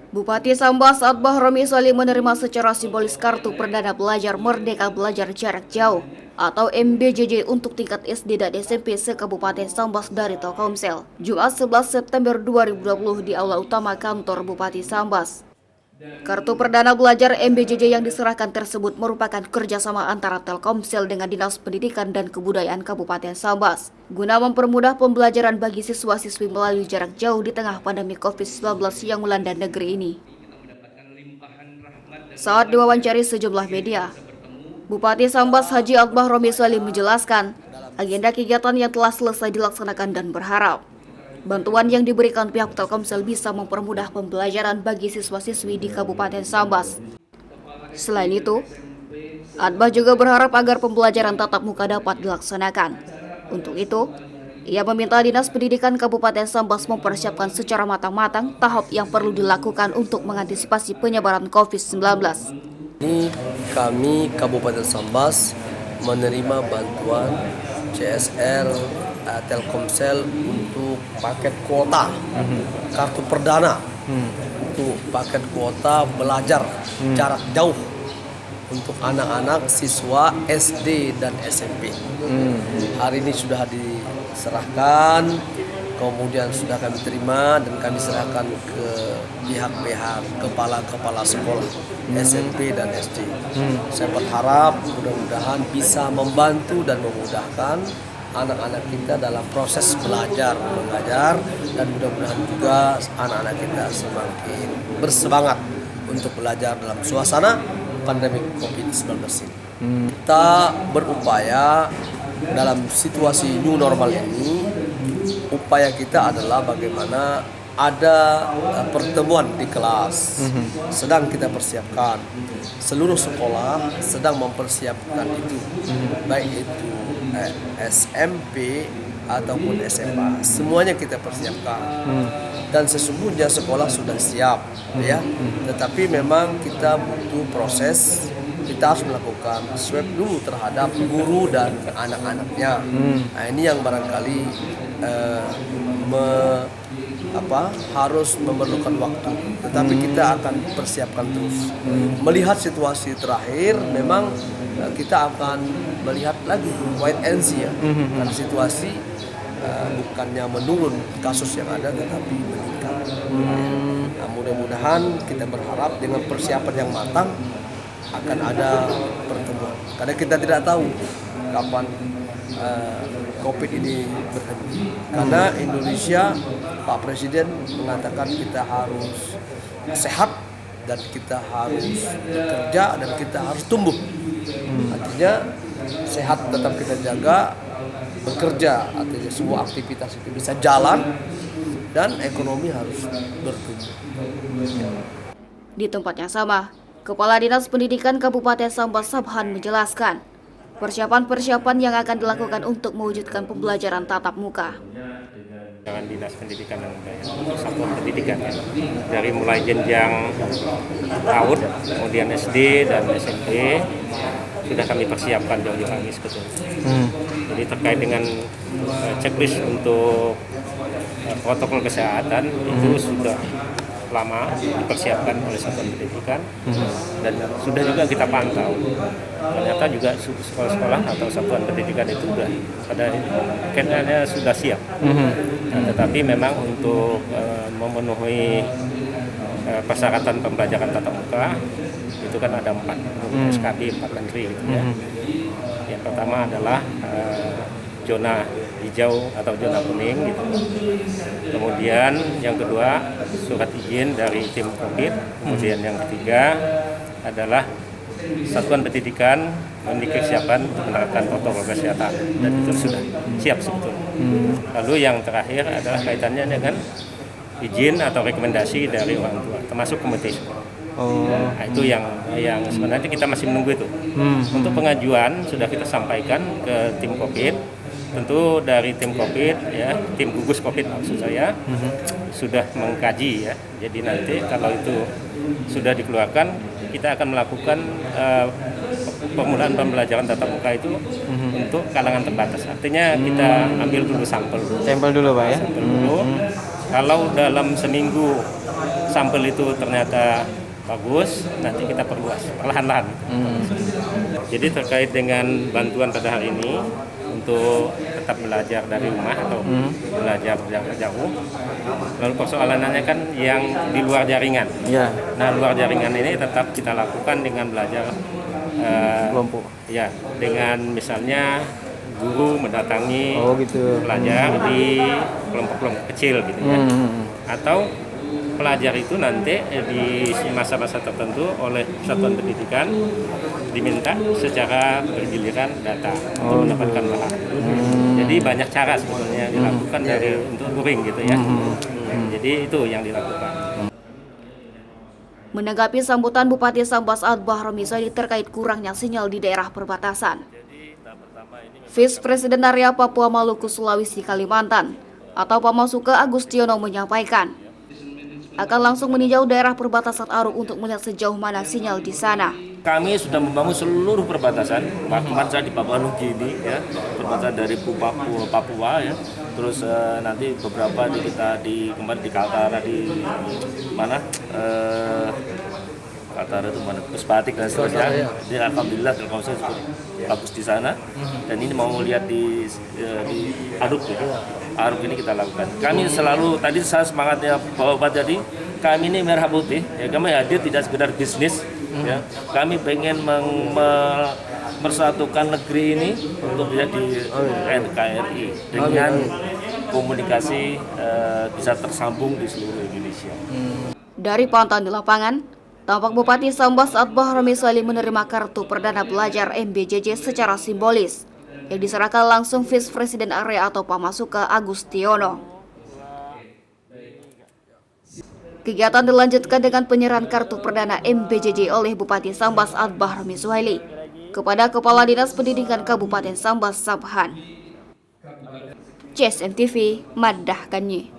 Bupati Sambas Atbah Romi Salim menerima secara simbolis kartu perdana belajar Merdeka Belajar Jarak Jauh atau MBJJ untuk tingkat SD dan SMP se-Kabupaten Sambas dari Telkomsel, Jumat 11 September 2020 di Aula Utama Kantor Bupati Sambas. Kartu perdana belajar MBJJ yang diserahkan tersebut merupakan kerjasama antara Telkomsel dengan Dinas Pendidikan dan Kebudayaan Kabupaten Sambas guna mempermudah pembelajaran bagi siswa-siswi melalui jarak jauh di tengah pandemi COVID-19 yang melanda negeri ini. Saat diwawancari sejumlah media, Bupati Sambas Haji Atbah Romi Salim menjelaskan agenda kegiatan yang telah selesai dilaksanakan dan berharap bantuan yang diberikan pihak Telkomsel bisa mempermudah pembelajaran bagi siswa-siswi di Kabupaten Sambas. Selain itu, Atbah juga berharap agar pembelajaran tatap muka dapat dilaksanakan. Untuk itu, ia meminta Dinas Pendidikan Kabupaten Sambas mempersiapkan secara matang-matang tahap yang perlu dilakukan untuk mengantisipasi penyebaran COVID-19. Ini kami Kabupaten Sambas menerima bantuan CSR Telkomsel untuk paket kuota kartu perdana untuk paket kuota belajar jarak jauh untuk anak-anak siswa SD dan SMP. Hari ini sudah diserahkan, kemudian sudah kami terima dan kami serahkan ke pihak-pihak kepala sekolah SMP dan SD. Saya berharap mudah-mudahan bisa membantu dan memudahkan anak-anak kita dalam proses belajar mengajar, dan mudah-mudahan juga anak-anak kita semakin bersemangat untuk belajar dalam suasana pandemi COVID-19 ini. Kita berupaya dalam situasi new normal ini, upaya kita adalah bagaimana ada pertemuan di kelas, sedang kita persiapkan. Seluruh sekolah sedang mempersiapkan itu, baik itu SMP ataupun SMA, semuanya kita persiapkan. Dan sesungguhnya sekolah sudah siap, ya. Tetapi memang kita butuh proses. Kita harus melakukan swab dulu terhadap guru dan anak-anaknya. Nah, ini yang barangkali harus memerlukan waktu, tetapi kita akan persiapkan terus. Melihat situasi terakhir, memang kita akan melihat lagi wait and see, ya. Karena situasi bukannya menurun kasus yang ada, tetapi meningkat. Nah, mudah-mudahan kita berharap dengan persiapan yang matang akan ada pertemuan. Karena kita tidak tahu kapan COVID ini berhenti. Karena Indonesia, Pak Presiden mengatakan kita harus sehat dan kita harus bekerja dan kita harus tumbuh. Artinya sehat tetap kita jaga, bekerja artinya semua aktivitas itu bisa jalan, dan ekonomi harus bertumbuh. Di tempat yang sama, Kepala Dinas Pendidikan Kabupaten Sambas Sabhan menjelaskan persiapan-persiapan yang akan dilakukan untuk mewujudkan pembelajaran tatap muka. Dengan Dinas Pendidikan dan Satuan Pendidikan, ya. Dari mulai jenjang PAUD, kemudian SD dan SMP sudah kami persiapkan jauh-jauh hari sebetulnya. Jadi terkait dengan checklist untuk protokol kesehatan itu sudah lama dipersiapkan oleh Satuan Pendidikan, dan sudah juga kita pantau. Ternyata juga sekolah-sekolah atau Satuan Pendidikan itu sudah pada akhirnya sudah siap. Tetapi memang untuk memenuhi persyaratan pembelajaran tatap muka itu kan ada 4 SKB 4 menteri gitu, ya. Yang pertama adalah zona hijau atau zona kuning gitu. Kemudian yang kedua surat izin dari tim COVID. Kemudian yang ketiga adalah Satuan Pendidikan memiliki kesiapan untuk menerapkan protokol kesehatan, dan itu sudah siap sebetulnya. Lalu yang terakhir adalah kaitannya dengan izin atau rekomendasi dari orang tua, termasuk komite sekolah. Nah, itu yang sebenarnya kita masih menunggu itu. Untuk pengajuan sudah kita sampaikan ke tim COVID. Tentu dari tim COVID, ya, tim gugus COVID maksud saya, sudah mengkaji, ya. Jadi nanti kalau itu sudah dikeluarkan, kita akan melakukan permulaan pembelajaran tatap muka itu untuk kalangan terbatas. Artinya kita ambil dulu sampel. Sampel dulu, Pak, ya. Sampel dulu. Kalau dalam seminggu sampel itu ternyata bagus, nanti kita perluas perlahan-lahan. Jadi terkait dengan bantuan pada hari ini untuk tetap belajar dari rumah atau belajar jarak jauh. Lalu persoalannya kan yang di luar jaringan. Ya, Nah, luar jaringan ini tetap kita lakukan dengan belajar kelompok. ya, dengan misalnya guru mendatangi Gitu. pelajar di kelompok-kelompok kecil gitu ya. Atau pelajar itu nanti di masa-masa tertentu oleh satuan pendidikan diminta secara bergiliran data untuk mendapatkan bahan. Jadi banyak cara sebetulnya yang dilakukan dari untuk luring gitu ya. Jadi itu yang dilakukan. Menanggapi sambutan Bupati Sambas Adbah Romisoli terkait kurangnya sinyal di daerah perbatasan, Vice Presiden Area Papua Maluku Sulawesi Kalimantan atau Pamasuka Agustiono menyampaikan akan langsung meninjau daerah perbatasan Aruk untuk melihat sejauh mana sinyal di sana. Kami sudah membangun seluruh perbatasan, bahkan saya di Papua Nugini ya, perbatasan dari Papua ya. Terus nanti beberapa kita kemarin di Kaltara di mana? Kaltara itu mana? Puspatik dan seterusnya. Jadi alhamdulillah Telkomsel cukup bagus di sana. Dan ini mau lihat di Aruk ya. Aruk ini kita lakukan. Kami selalu tadi saya semangatnya Bapak jadi kami ini merah putih ya, kami hadir tidak sekedar bisnis ya. Kami pengen mempersatukan negeri ini untuk bisa di NKRI dengan komunikasi bisa tersambung di seluruh Indonesia. Dari pantauan di lapangan, tampak Bupati Sambas Adbah Romisoli menerima kartu perdana belajar MBJJ secara simbolis yang diserahkan langsung Vice Presiden Area atau Pamasuka Agustiono. Kegiatan dilanjutkan dengan penyerahan kartu perdana MBJJ oleh Bupati Sambas Adbah Romisoli kepada Kepala Dinas Pendidikan Kabupaten Sambas Sabhan. CSM TV, Madah Kanyi.